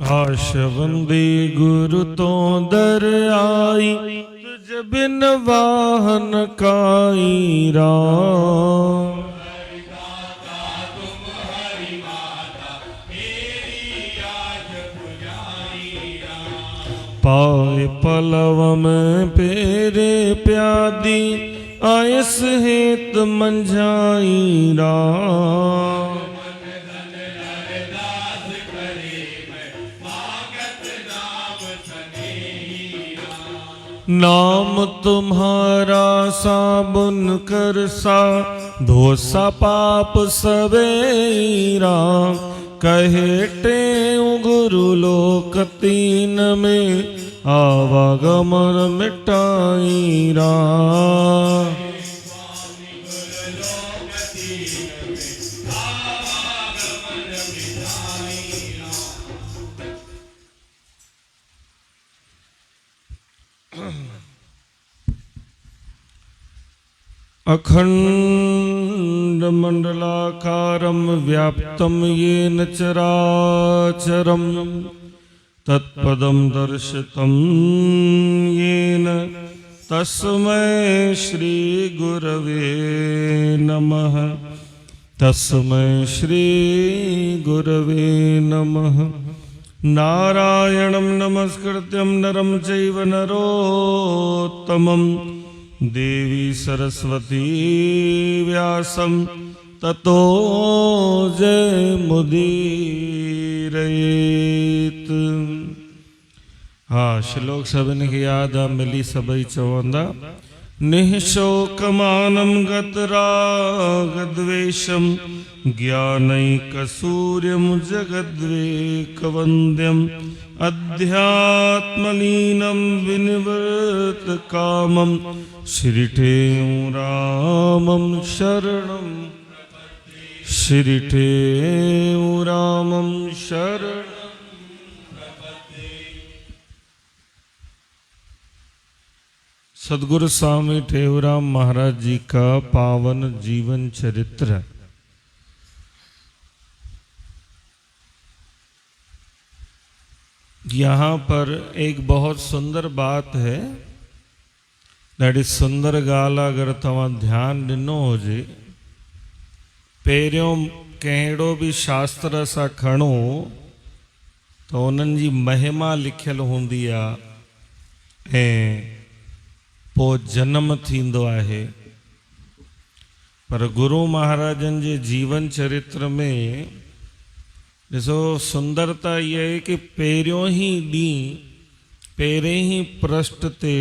आशवंदी गुरु तो दर आई, तुझ बिन वाहन काई राम। पाए पलव में पेरे प्यादी, आयस हेत मंझाई राम। नाम तुम्हारा साबुन कर सा, धोसा पाप सवेरा। कहे टेऊ गुरु लोक तीन में, आवागमन मिटाई राम। अखंड मंडलाकारं व्याप्तं येन चराचरं, तत्पदं दर्शितं येन तस्मै श्री गुरवे नमः। तस्मै श्री गुरवे नमः। नारायणं नमस्कृत्यं नरं चैव नरोत्तमं, देवी सरस्वती व्यासं ततो जयमुदीरयेत्। हाँ, श्लोक सभिनी खे याद आ, मिली सभई चवंदा। निःशोकमानं गतरागद्वेषं, ज्ञानैकसूर्यं जगद्वेकवन्द्यं। अध्यात्मलीनं विनिवृतकामं, श्रीठेऊ रामं शरणं। श्रीठेऊ रामं शरणं। सदगुरु स्वामी टेऊराम महाराज जी का पावन जीवन चरित्र। यहाँ पर एक बहुत सुंदर बात है, ॾाढी सुंदर ॻाल्हि। अगर तव्हां ध्यान ॾिनो हुजे, पहिरियों कहिड़ो बि शास्त्र असां खणो त उन्हनि जी महिमा लिखियल हूंदी आहे ऐं पोइ जन्म थींदो आहे। पर गुरु महाराजनि जे जीवन चरित्र में ॾिसो, सुंदरता इहा आहे कि पहिरियों ई ॾींहुं, पहिरें ई पृष्ठ ते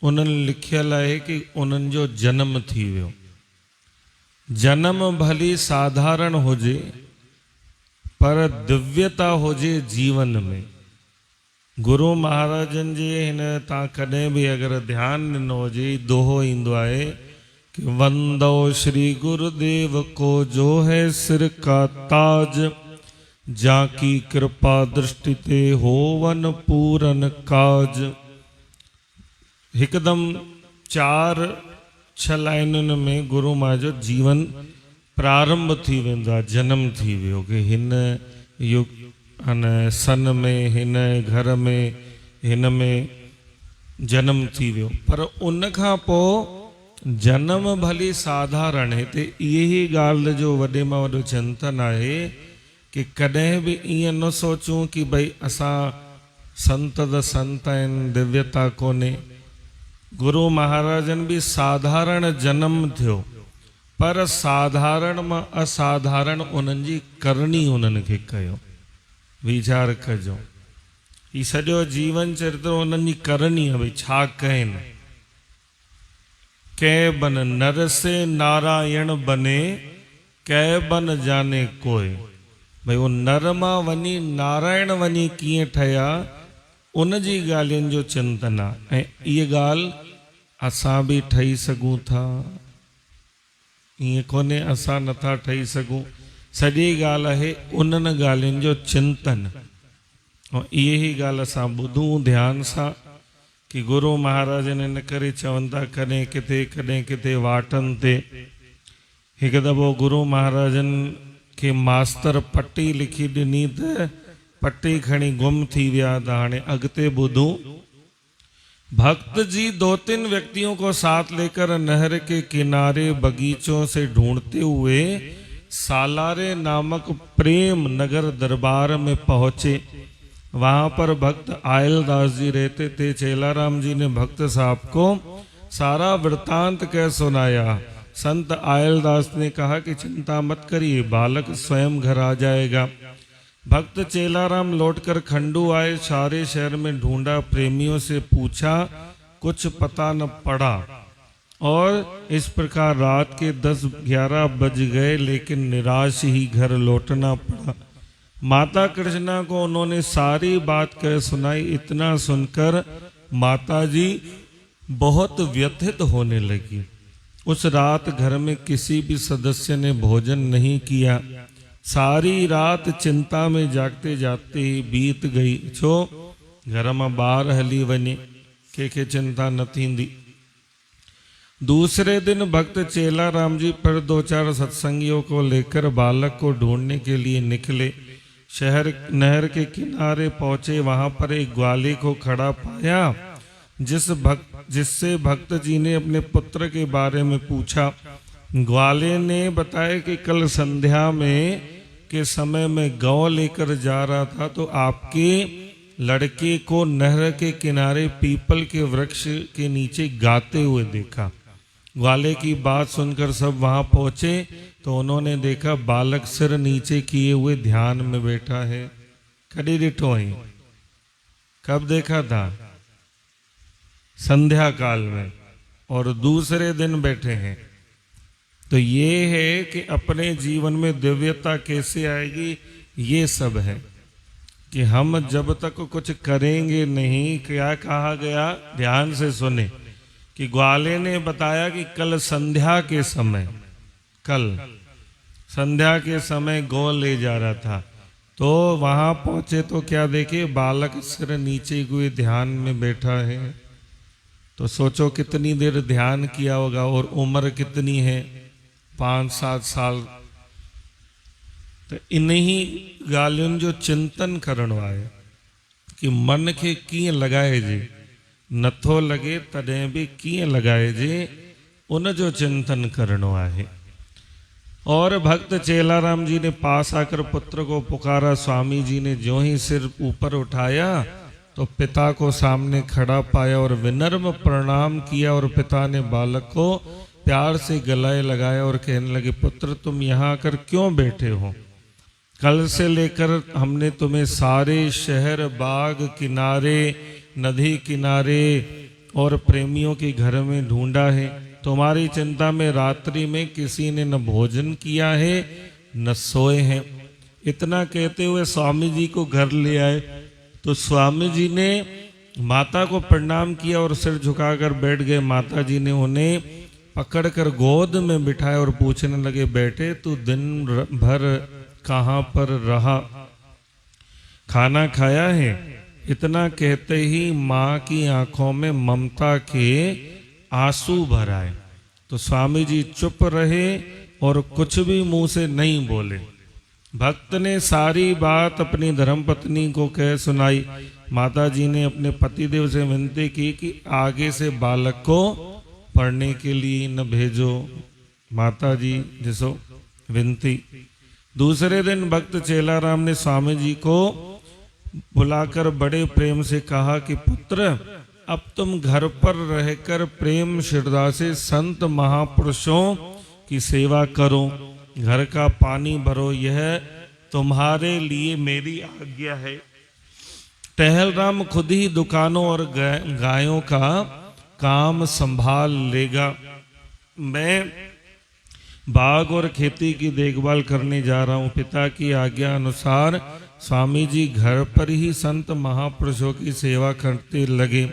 उन्हनि लिखियल आहे कि उन्हनि जो जन्म थी वियो। जन्म भली साधारण हुजे, पर दिव्यता हुजे जीवन में। गुरु महाराजनि जे हिन तव्हां कॾहिं बि अगरि ध्यानु ॾिनो हुजे, दोहो ईंदो आहे कि वंदो श्री गुरुदेव को जो है सिर का ताज, जाकी कृपा दृष्टि ते होवन पूरन काज। हिकदम 4-6 लाइनुनि में गुरु महाराज जो जीवन प्रारंभ थी वेंदो आहे, जन्म थी वियो कि हिन युग सन में, हिन घर में, हिन में जन्म थी वियो। पर उन खां पोइ जन्म भली साधारण। हिते इहे ई ॻाल्हि जो वॾे में वॾो चिंतन आहे कि कॾहिं बि ईअं न सोचूं कि भई असां संत द संत आहिनि, दिव्यता कोन्हे। गुरु महाराजनि बि साधारण जन्म थियो, पर साधारण मां असाधारण उन्हनि जी करणी उन्हनि खे कयो। वीचार कजो, ही सॼो जीवन चरित्र उन्हनि जी करणी आहे, भई छा कयनि। कै बन नर से नारायण बने, कै बन जाने कोई। भई वो नर मां वञी नारायण वञी कीअं ठहिया, उन जी ॻाल्हियुनि जो चिंतन आहे। ऐं इहा ॻाल्हि असां बि ठही सघूं था, ईअं कोन्हे असां नथा ठही सघूं। सॼी ॻाल्हि आहे उन्हनि ॻाल्हियुनि जो चिंतन। ऐं इहे ई ॻाल्हि असां ॿुधूं ध्यान सां कि गुरु महाराजनि इन करे चवनि था, कॾहिं किथे वाटनि ते। हिकु दफ़ो गुरु महाराजनि खे मास्तर पटी लिखी ॾिनी त पट्टी खणी गुम थी विया त हाणे अॻिते ॿुधूं। भक्त जी 2-3 व्यक्तियों को साथ लेकर नहर के किनारे बगीचों से ढूंढते हुए सालारे नामक प्रेम नगर दरबार में पहुंचे। वहां पर भक्त आयलदास जी रहते थे। चेलाराम जी ने भक्त साहब को सारा वृतांत कह सुनाया। संत आयलदास ने कहा कि चिंता मत करिए, बालक स्वयं घर आ जाएगा। भक्त चेलाराम लौटकर खंडू आए, सारे शहर में ढूंढा, प्रेमियों से पूछा, कुछ पता न पड़ा। और इस प्रकार रात के 10-11 बज गए, लेकिन निराश ही घर लौटना पड़ा। माता कृष्णा को उन्होंने सारी बात कह सुनाई। इतना सुनकर माता जी बहुत व्यथित होने लगी। उस रात घर में किसी भी सदस्य ने भोजन नहीं किया। सारी रात चिंता में जागते जागते ही बीत गई। छो घर में बाहर हली वने के चिंता न थींदी। दूसरे दिन भक्त चेलाराम जी फिर 2-4 सत्संगियों को लेकर बालक को ढूंढने के लिए निकले। शहर नहर के किनारे पहुंचे। वहां पर एक ग्वाले को खड़ा पाया, जिससे भक्त जी ने अपने पुत्र के बारे में पूछा। ग्वाले ने बताया कि कल संध्या में के समय में गौ लेकर जा रहा था तो आपके लड़के को नहर के किनारे पीपल के वृक्ष के नीचे गाते हुए देखा। ग्वाले की बात सुनकर सब वहां पहुंचे तो उन्होंने देखा बालक सिर नीचे किए हुए ध्यान में बैठा है। कड़ी डिठो ही कब देखा था? संध्या काल में, और दूसरे दिन बैठे हैं। तो ये है कि अपने जीवन में दिव्यता कैसे आएगी, ये सब है कि हम जब तक कुछ करेंगे नहीं। क्या कहा गया, ध्यान से सुने, कि ग्वाले ने बताया कि कल संध्या के समय गौ ले जा रहा था। तो वहां पहुंचे तो क्या देखे, बालक सिर नीचे हुए ध्यान में बैठा है। तो सोचो कितनी देर ध्यान किया होगा, और उम्र कितनी है, 5-7 साल। तो इन्हीं ॻाल्हियुनि जो चिंतन करणो आहे कि मन खे कीअं लॻाइजे, नथो लॻे तॾहिं बि कीअं लॻाइजे, उन जो चिंतन करणो आहे। और भक्त चेलाराम जी ने पास आकर पुत्र को पुकारा। स्वामी जी ने ज्यों ही सिर ऊपर उठाया तो पिता को सामने खड़ा पाया और विनम्र प्रणाम किया। और पिता ने बालक को प्यार से गले लगाया और कहने लगे, पुत्र तुम यहाँ आकर क्यों बैठे हो? कल से लेकर हमने तुम्हें सारे शहर, बाग किनारे, नदी किनारे और प्रेमियों के घर में ढूंढा है। तुम्हारी चिंता में रात्रि में किसी ने न भोजन किया है न सोए हैं। इतना कहते हुए स्वामी जी को घर ले आए। तो स्वामी जी ने माता को प्रणाम किया और सिर झुकाकर बैठ गए। माता जी ने उन्हें पकड़कर गोद में बिठाया और पूछने लगे, बेटे तू दिन भर कहाँ पर रहा, खाना खाया है? इतना कहते ही माँ की आंखों में ममता के आंसू भर आए। तो स्वामी जी चुप रहे और कुछ भी मुंह से नहीं बोले। भक्त ने सारी बात अपनी धर्मपत्नी को कह सुनाई। माता जी ने अपने पतिदेव से विनती की कि आगे से बालक को पढ़ने के लिए न भेजो। माता जी जिसो विनती। दूसरे दिन भक्त चेलाराम ने स्वामी जी को बुलाकर बड़े प्रेम से कहा कि पुत्र अब तुम घर पर रहकर प्रेम श्रद्धा से संत महापुरुषों की सेवा करो, घर का पानी भरो, यह तुम्हारे लिए मेरी आज्ञा है। टहलराम खुद ही दुकानों और गायों का काम संभाल लेगा। मैं बाग और खेती की देखभाल करने जा रहा हूँ। पिता की आज्ञा अनुसार स्वामी जी घर पर ही संत महापुरुषों की सेवा करते लगे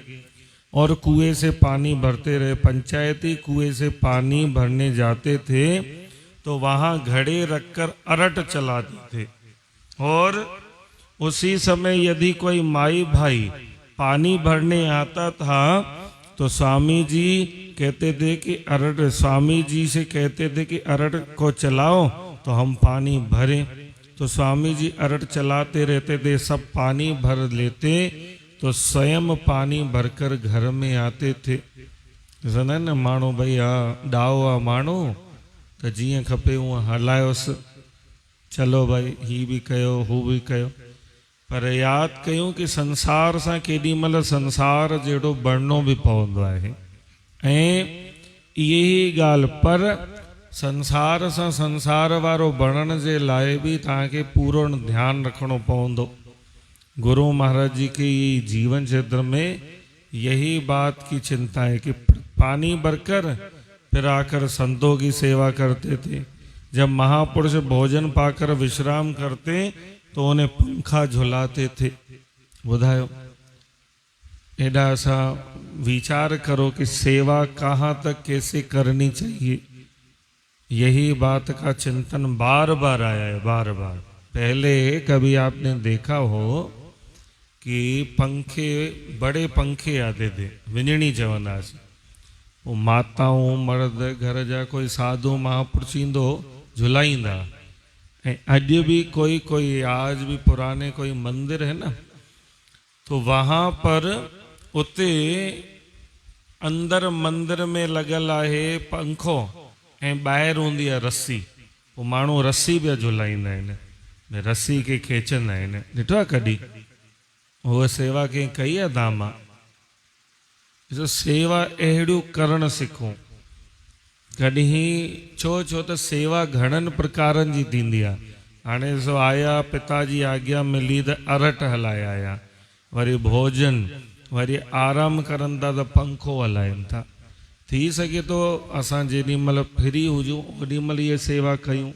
और कुएं से पानी भरते रहे। पंचायती कुएं से पानी भरने जाते थे तो वहां घड़े रखकर अरट चलाते थे, और उसी समय यदि कोई माई भाई पानी भरने आता था तो स्वामी जी कहते थे कि स्वामी जी से कहते थे कि अरट को चलाओ तो हम पानी भरें। तो स्वामी जी अरट चलाते रहते थे, सब पानी भर लेते तो स्वयं पानी भरकर घर में आते थे। ज़ना न माण्हू भई डाओ आ माण्हू त जीअं खपे हूअं हलायोसि, चलो भाई ही भी कयो हू भी कयो, पर यादि कयूं कि संसार सां केॾी महिल संसार जहिड़ो बणनो बि पवंदो आहे। ऐं इहे ई ॻाल्हि, पर संसार सां संसार वारो बणण जे लाइ बि तव्हांखे पूरो ध्यानु रखणो पवंदो। गुरु महाराज जी के जीवन चरित्र में यही बात की चिंता है कि पानी भरकर फिर आकर संतों की सेवा करते थे। जब महापुरुष भोजन पाकर विश्राम करते तो उन्हें पंखा झुलाते थे। बुधायो एडा सा विचार करो कि सेवा कहाँ तक कैसे करनी चाहिए। यही बात का चिंतन बार बार आया है, बार बार। पहले कभी आपने देखा हो कि पंखे, बड़े पंखे आते थे, विञणी चवंदा से, वो माताऊं मर्द घर जा कोई साधु महापुरुष ईंदो झुलाईंदा। अॼु भी कोई कोई आज भी पुराने कोई मंदिर है ना, तो वहाँ पर उते अंदर मंदिर में लगल आहे पंखो ऐं ॿाहिरि हूंदी आहे रस्सी। वो माण्हू रस्सी पिया झुलाईंदा आहिनि, रस्सी खे खेचंदा आहिनि। ॾिठो आहे कॾहिं उहा सेवा कंहिं कई आहे धामा? ॾिसो सेवा अहिड़ियूं करणु सिखूं कॾहिं। छो त सेवा घणनि प्रकारनि जी थींदी आहे। हाणे ॾिसो आया पिताजी आज्ञा मिली त अरट हलाए आया, वरी भोजन, वरी आराम करनि था त पंखो हलाइनि था। थी सघे तो असां जेॾी महिल फ्री हुजूं ओॾी महिल इहे सेवा कयूं।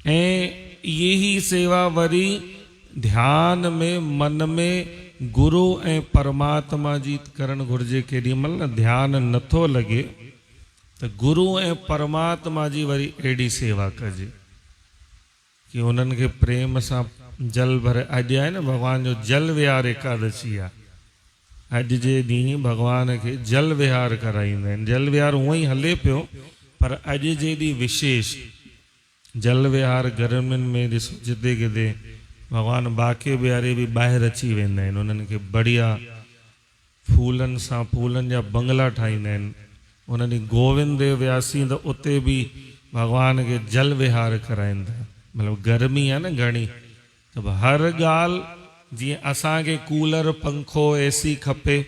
ऐं इहे ई सेवा वरी ध्यान में मन में गुरु ऐं परमात्मा जी करणु घुरिजे। केॾी महिल न ध्यानु नथो लॻे त गुरु ऐं परमात्मा जी वरी अहिड़ी सेवा कजे कि उन्हनि खे प्रेम सां जल भरे। अॼु आहे न भॻवान जो जल विहार एकादशी आहे। अॼु जे ॾींहुं भॻवान खे जल विहार कराईंदा आहिनि। जल विहार हूअं ई हले पियो, पर अॼु जे ॾींहुं विशेष जल विहार गर्मियुनि में ॾिसो जिते किथे भॻवान बाके बिहारे बि ॿाहिरि अची वेंदा आहिनि। उन्हनि खे बढ़िया फूलनि सां, फूलनि जा बंगला ठाहींदा आहिनि। उन ॾींहुं गोविंद देव वियासीं त उते बि भॻवान खे जल विहार कराईंदा। मतिलबु गर्मी आहे न घणी, त हर ॻाल्हि जीअं असांखे कूलर पंखो एसी खपे,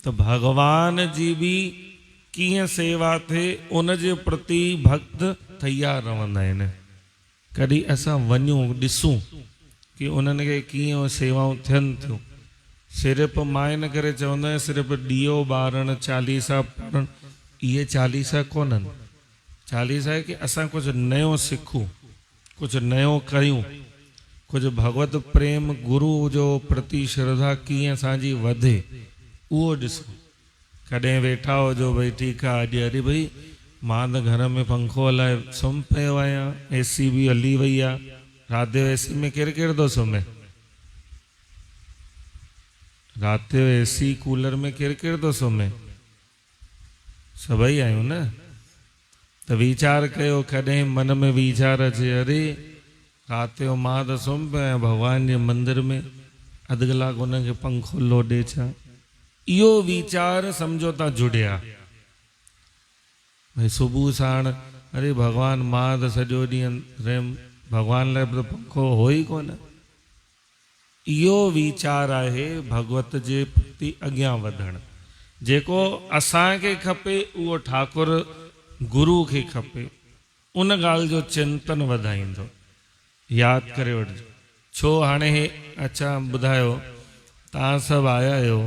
त भॻवान जी बि कीअं सेवा थिए उन जे प्रति भक्त तयारु रहंदा आहिनि। कॾहिं असां वञूं ॾिसूं कि उन्हनि खे कीअं सेवाऊं थियनि थियूं। सिर्फ़ु मां इन करे चवंदो आहियां सिर्फ़ु ॾीओ ॿारणु, चालीसा पढ़णु, इहे चालीसा कोन्हनि। चालीसा आहे कि असां कुझु नयो सिखूं, कुझु नयो कयूं, कुझु भगवत प्रेम गुरु जो प्रति श्रद्धा कीअं असांजी वधे उहो ॾिसूं। कॾहिं वेठा हुजो भई ठीकु आहे अॼु अरे भई मां त घर में पंखो हलाए सुम्ही पियो आहियां, एसी बि हली वई आहे। राति जो एसी में केरु केरु थो सुम्हे? राति जो एसी कूलर में केरु केरु थो सुम्हे? सभई आहियूं न। त वीचार कयो, कॾहिं मन में वीचार अचे अरे राति जो मां त सुम्ही पियो आहियां भॻवान जे मंदिर में, अधु कलाकु हुनखे पंखो लोॾे छा? इहो वीचार सम्झो था जुड़िया। भई सुबुह साण अरे भॻवान मां त सॼो ॾींहुं रहियमि, भॻवान लाइ त पंखो हो ई कोन। इहो वीचार आहे भगवत जे प्रति अॻियां वधणु। जेको असांखे खपे उहो ठाकुर गुरु खे खपे, उन ॻाल्हि जो चिंतन वधाईंदो। यादि करे वठिजो। छो हाणे अच्छा ॿुधायो, तव्हां सभु आया आहियो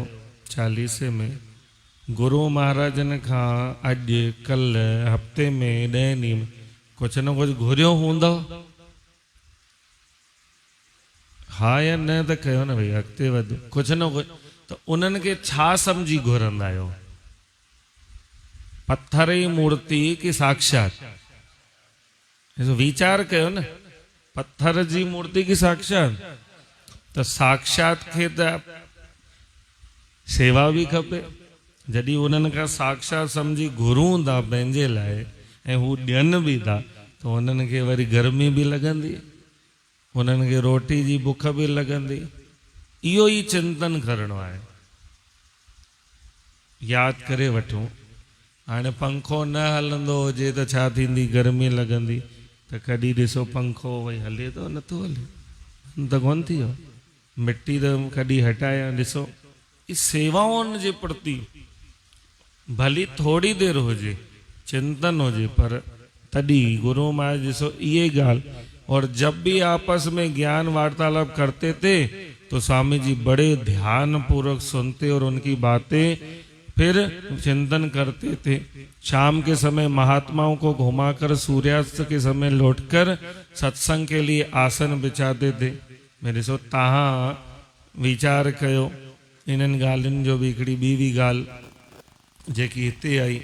चालीसे में, गुरु महाराजनि खां अॼु कल्ह हफ़्ते में 10 ॾींहं में कुझु न कुझु घुरियो हूंदव? हा या न त कयो न भई, अॻिते वधो। कुझु न कुझु त उन्हनि खे छा सम्झी घुरंदा आहियो? पत्थर जी मूर्ति की साक्षात? वीचार कयो न, पत्थर जी मूर्ति की साक्षात? त साक्षात खे त सेवा भी खपे। जॾहिं उन्हनि खां साक्षात सम्झी घुरूं था पंहिंजे लाइ ऐं हू ॾियनि बि था, त उन्हनि खे वरी गर्मी बि लॻंदी। उन्हनि खे रोटी जी बुख बि लॻंदी। इहो ई चिंतन करणो आहे। यादि करे वठूं, हाणे पंखो न हलंदो हुजे त छा थींदी, गर्मी लॻंदी, त कॾहिं ॾिसो पंखो भई हले थो नथो हले, त कोन थी वियो। मिट्टी त कॾहिं हटाया, ॾिसो ई सेवाउनि जे प्रति भली थोरी देरि हुजे, चिंतन हुजे, पर तॾहिं गुरु महाराज ॾिसो इहे ॻाल्हि। और जब भी आपस में ज्ञान वार्तालाप करते थे तो स्वामी जी बड़े ध्यान पूर्वक सुनते और उनकी बातें फिर चिंतन करते थे। शाम के समय महात्माओं को घुमाकर सूर्यास्त के समय लौटकर सत्संग के लिए आसन बिछाते थे। मेरे सो तहां वीचार कयो इन्हनि ॻाल्हियुनि जो बि हिकिड़ी ॿी बि ॻाल्हि जेकी हिते आई।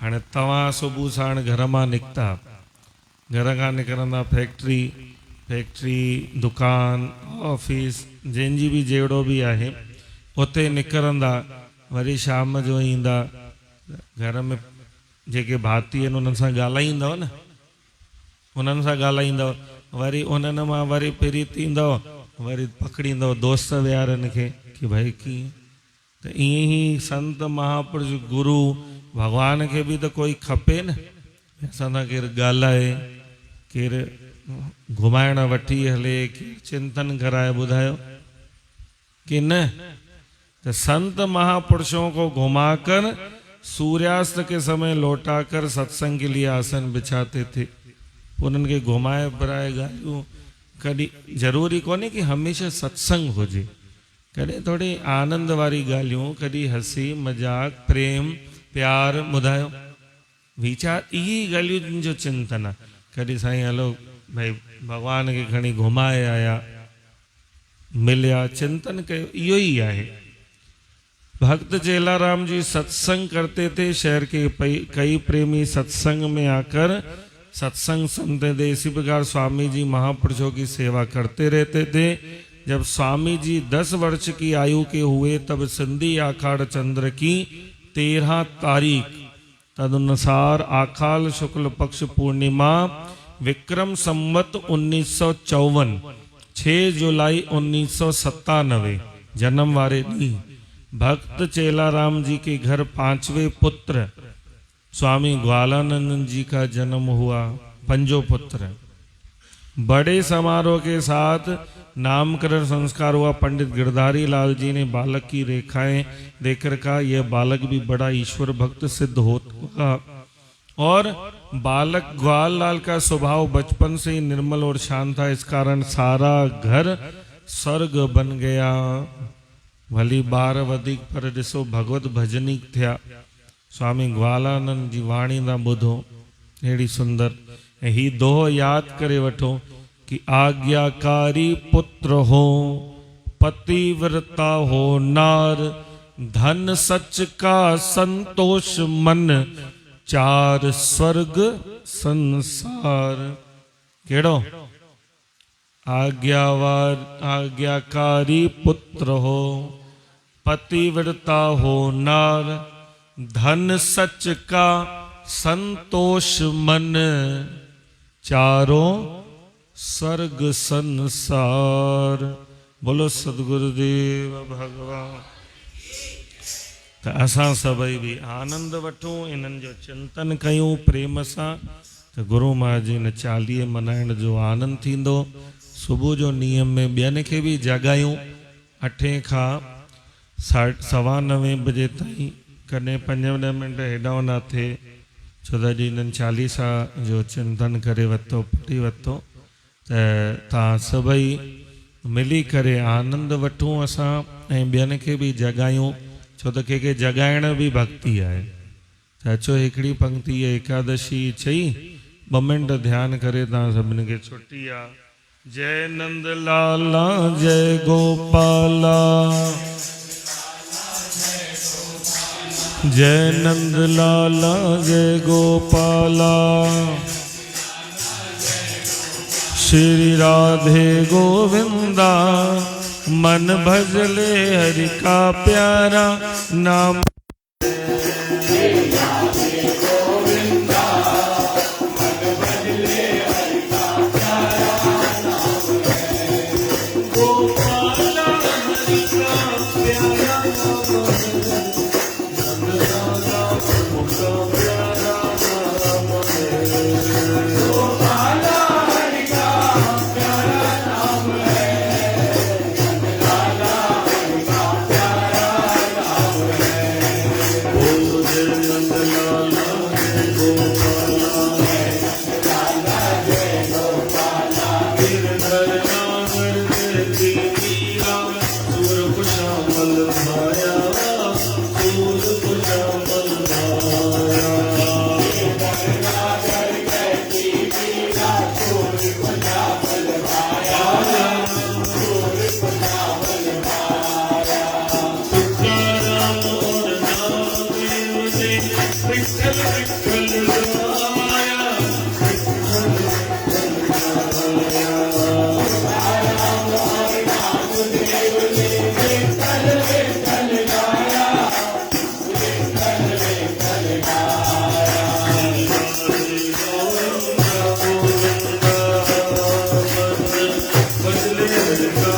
हाणे तव्हां सुबुह साण घर मां निकिता, घर खां निकिरंदा फैक्ट्री दुकान ऑफिस जंहिंजी बि जहिड़ो बि आहे उते निकिरंदा, वरी शाम जो ईंदा, घर में जेके भाती आहिनि उन्हनि सां ॻाल्हाईंदव न, उन्हनि सां ॻाल्हाईंदव, वरी उन्हनि मां वरी फिरी थींदव, वरी पकड़ींदव दोस्त यारनि खे कि भाई कीअं। त ईअं ई संत महापुरुष गुरु भॻवान खे बि त कोई खपे न। असां सां केरु ॻाल्हाए, केरु घुमाइण वठी हले, केरु चिंतन कराए, ॿुधायो कि न। तो संत महापुरुषों को घुमाकर सूर्यास्त के समय लौटाकर सत्संग के लिए आसन बिछाते थे। उन्हनि खे घुमाए फिराए ॻाल्हियूं, कॾहिं ज़रूरी कोन्हे कि हमेशा सत्संग हुजे, कॾहिं थोड़ी आनंद वारी ॻाल्हियूं, कॾहिं हसी मजाक प्रेम प्यार, ॿुधायो वीचार, इहे ॻाल्हियुनि जो चिंतन आहे। कॾहिं साईं हलो भाई भॻवान खे खणी घुमाए आया, मिलिया, चिंतन कयो, इहो ई आहे। भक्त चेलाराम जी सत्संग करते थे। शहर के कई प्रेमी सत्संग में आकर सत्संग सुनते थे। इसी प्रकार स्वामी जी महापुरुषों की सेवा करते रहते थे। जब स्वामी जी 10 वर्ष की आयु के हुए तब सिंधी आखाड़ चंद्र की 13 तारीख तदनुसार आखाल शुक्ल पक्ष पूर्णिमा विक्रम संवत 1954 6 जुलाई 1997 जन्म वारे ॾींहुं भक्त चेलाराम जी के घर 5वें पुत्र स्वामी ग्वालानंद जी का जन्म हुआ। 5 पुत्र। बड़े समारोह के साथ नामकरण संस्कार हुआ। पंडित गिरधारी लाल जी ने बालक की रेखाएं देखकर कहा यह बालक भी बड़ा ईश्वर भक्त सिद्ध होगा। और बालक ग्वाल लाल का स्वभाव बचपन से ही निर्मल और शांत था, इस कारण सारा घर स्वर्ग बन गया। भली 12 वधिक पर ॾिसो भगवत भजनी थिया। स्वामी ग्वालानंद जी वाणी ना ॿुधो अहिड़ी सुंदर। ऐं ही दोहो यादि करे वठो कि आज्ञाकारी पुत्र हो, पतिव्रता हो नार, धन सच का संतोष मन, 4 स्वर्ग संसार। केड़ो? आज्ञाकारी पुत्र हो, पतिव्रता हो नार, धन सच का संतोष मन, 4 स्वर्ग संसार। बोलो सदगुरुदेव भगवान। त असां सभई भी आनंद वठूं, इन्हनि जो चिंतन कयूं प्रेम सां, त गुरु महाराज जी न 40 मनाइण जो आनंद थींदो। सुबुह जो नियम में ॿियनि खे बि जगायूं 8 खां 9:15 बजे ताईं, कॾहिं 5-10 मिंट हेॾा होॾा थिए, छो त अॼु हिननि 40 जो चिंतन करे वरितो, पढ़ी वरितो। त तव्हां सभई मिली करे आनंद वठूं असां, ऐं ॿियनि खे बि जगायूं, छो त कंहिंखे जगाइण बि भक्ति आहे। त अचो हिकिड़ी पंक्ति एकादशी चई 2 मिंट ध्यानु करे तव्हां सभिनी खे छुटी आहे। जय नंद लाला जय गोपाला, जय नंद लाला जय गोपाला, श्री राधे गोविंदा, मन भजले हरि का प्यारा नाम। गोपाला हरि का प्यारा नाम है, नंदलाला प्रभु का प्यारा नाम है। गोपाला हरि का प्यारा नाम है, नंदलाला हरि का प्यारा नाम है। बोल जय नंदलाला जय गोपाला, नंदलाला जय गोपाला। गिरधर नागर जय मीरा, सूरभ श्यामल भाया, सूरभ श्यामल भाया। गिरधर नागर जय मीरा, सूरभ श्यामल भाया, सूरभ श्यामल भाया। तुकाराम और नामदेव ने विठ्ठल विठ्ठल गाया, विठ्ठल विठ्ठल गाया। तुकाराम और नामदेव ने विठ्ठल विठ्ठल गाया, विठ्ठल विठ्ठल गाया। बदले का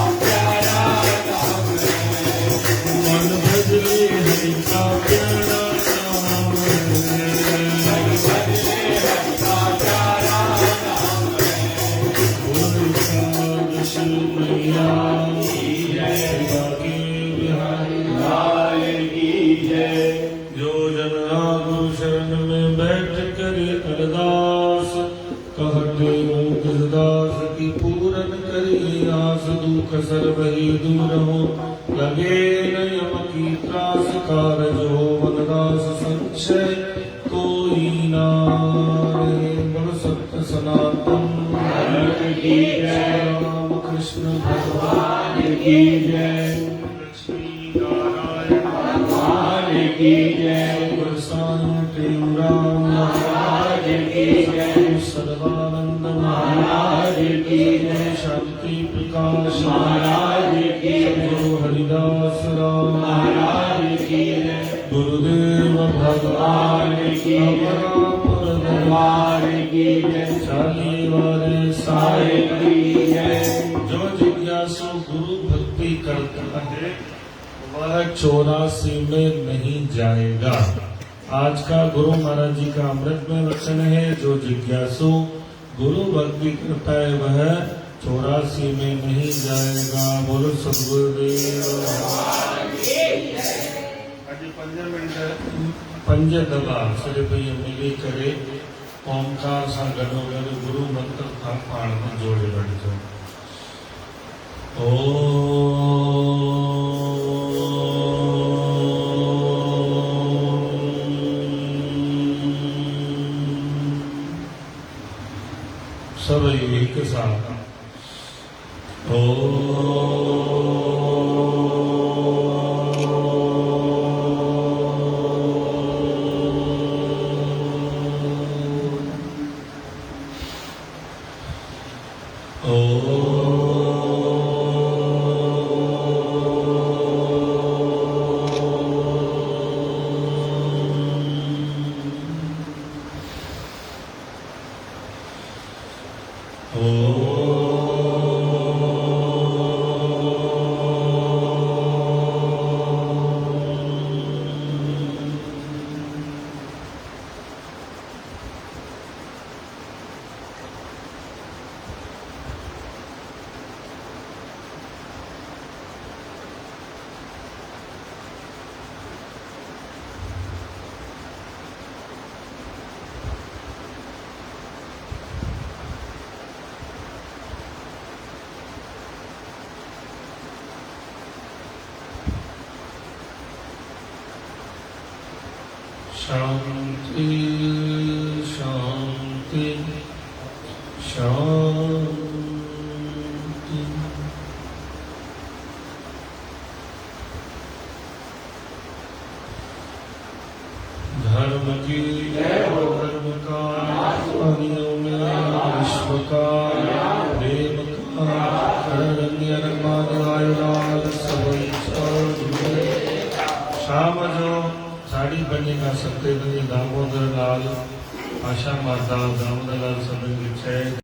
प्यारा नाम मन बदले हरि का प्यारा नाम मैया सेवा के बिहारी की जय। जो जन राघव शरण में बैठ करे अरदास, कहते मुख दास की पूरन करे आस। दुख सर्व ही दूर हो, लगे न यम की त्रास। कारज हो वनदास संशय कोई नारे। बोल सत्य सनातन की जय, राम कृष्ण भगवान की जय, लक्ष्मी नारायण भगवान की जय। गुरसाई टेमराम महाराज की जय, सर्वानंद महाराज की जय। शांति प्रकाश महाराज की जय, गुरु हरिदास राम महाराज की जय। गुरुदेव भगवान की दरबार की जय। चाली वाले सारे की जय। जो जिज्ञासु गुरु भक्ति करता है वह 84 में नहीं जाएगा। आज का गुरु महाराज जी का अमृत में वचन है, जो जिज्ञासु गुरु भक्ति करता है वह 84 में नहीं जाएगा। बोलो सद्गुरुदेव। आज 15 मिनट पंज दबा सिर्फ ये मिली करे ओंकार सा गनो गनो गुरु मंत्र था पाण में जोड़े बैठ जाओ। सब एक साथ शांति शांति शांति। धर्म की जय हो, धर्म का अनियों में विश्व का प्रेम का रंगियन माधवाय लाल सब शाम जो साड़ी जी का सत्येंद्र जी दामोदर लाल आशा माता दामोदर लाल सभिनी खे जय।